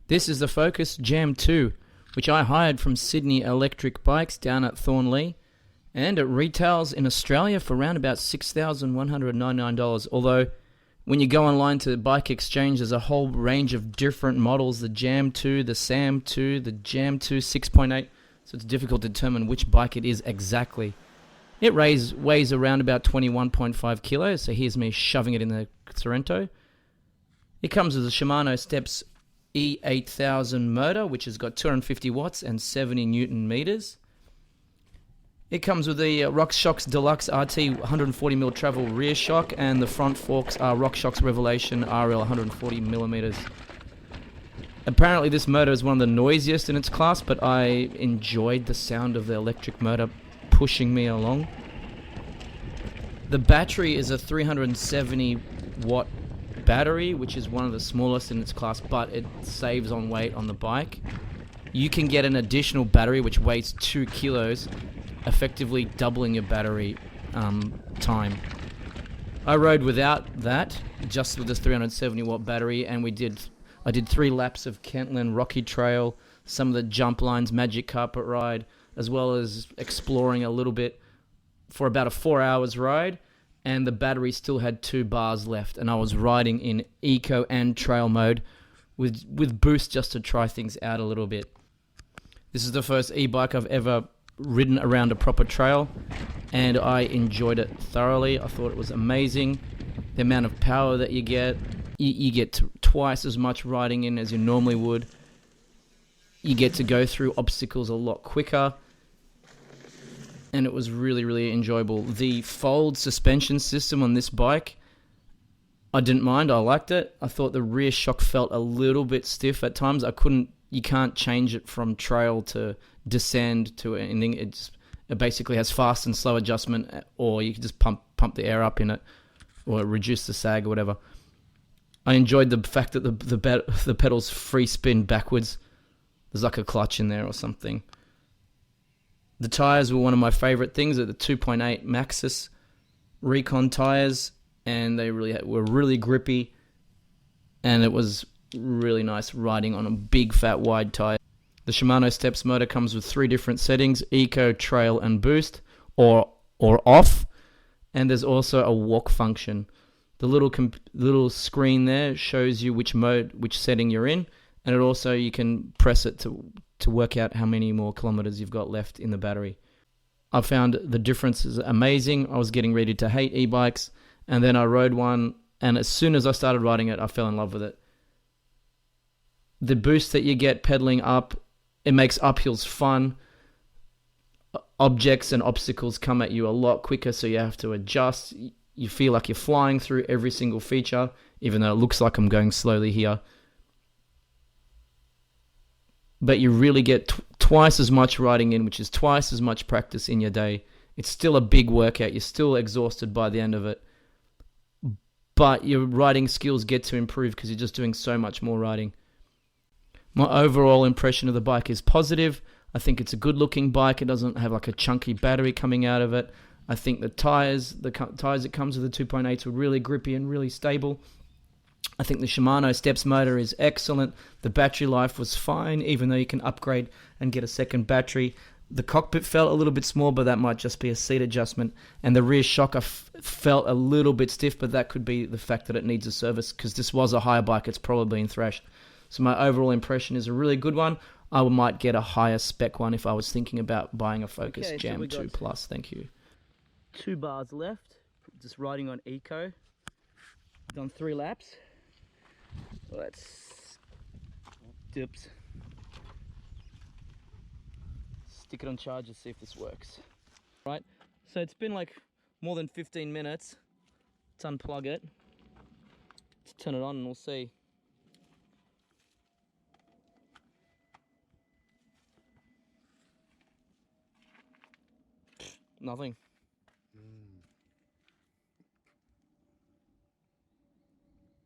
This is the Focus Jam 2, which I hired from Sydney Electric Bikes down at Thornlea, and it retails in Australia for around about $6,199, although when you go online to Bike Exchange, there's a whole range of different models, the Jam 2, the Sam 2, the Jam 2 6.8, so it's difficult to determine which bike it is exactly. It weighs around about 21.5 kilos, so here's me shoving it in the Sorrento. It comes with a Shimano Steps E8000 motor, which has got 250 watts and 70 Newton meters. It comes with the RockShox Deluxe RT 140mm travel rear shock, and the front forks are RockShox Revelation RL 140mm. Apparently this motor is one of the noisiest in its class, but I enjoyed the sound of the electric motor pushing me along. The battery is a 370 watt battery, which is one of the smallest in its class, but it saves on weight on the bike. You can get an additional battery which weighs 2 kilos, effectively doubling your battery time. I rode without that, just with this 370 watt battery, and I did 3 laps of Kentland Rocky Trail, some of the jump lines, Magic Carpet Ride, as well as exploring a little bit for about a 4 hours ride, and the battery still had 2 bars left, and I was riding in eco and trail mode with boost just to try things out a little bit. This is the first e-bike I've ever ridden around a proper trail, and I enjoyed it thoroughly. I thought it was amazing. The amount of power that you get twice as much riding in as you normally would. You get to go through obstacles a lot quicker, and it was really, really enjoyable. The fold suspension system on this bike, I didn't mind. I liked it. I thought the rear shock felt a little bit stiff at times. You can't change it from trail to descend to anything. It basically has fast and slow adjustment, or you can just pump the air up in it, or reduce the sag or whatever. I enjoyed the fact that the pedals free spin backwards. There's like a clutch in there or something. The tires were one of my favorite things. They're the 2.8 Maxxis Recon tires, and they were really grippy, and it was really nice riding on a big fat wide tire. The Shimano Steps motor comes with 3 different settings: Eco, Trail, and Boost, or off, and there's also a walk function. The little screen there shows you which setting you're in, and it also, you can press it to work out how many more kilometers you've got left in the battery. I found the difference is amazing. I was getting ready to hate e-bikes, and then I rode one, and as soon as I started riding it, I fell in love with it. The boost that you get pedaling up, it makes uphills fun. Objects and obstacles come at you a lot quicker, so you have to adjust. You feel like you're flying through every single feature, even though it looks like I'm going slowly here. But you really get twice as much riding in, which is twice as much practice in your day. It's still a big workout. You're still exhausted by the end of it. But your riding skills get to improve because you're just doing so much more riding. My overall impression of the bike is positive. I think it's a good looking bike. It doesn't have like a chunky battery coming out of it. I think the tires it comes with, the 2.8s, were really grippy and really stable. I think the Shimano Steps motor is excellent. The battery life was fine, even though you can upgrade and get a second battery. The cockpit felt a little bit small, but that might just be a seat adjustment. And the rear shock felt a little bit stiff, but that could be the fact that it needs a service, because this was a higher bike. It's probably been thrashed. So my overall impression is a really good one. I might get a higher spec one if I was thinking about buying a Focus Jam 2 Plus. Thank you. 2 bars left, just riding on eco. Done 3 laps. Let's stick it on charge and see if this works. Right, so it's been like more than 15 minutes. Let's unplug it. Let's turn it on and we'll see. Nothing.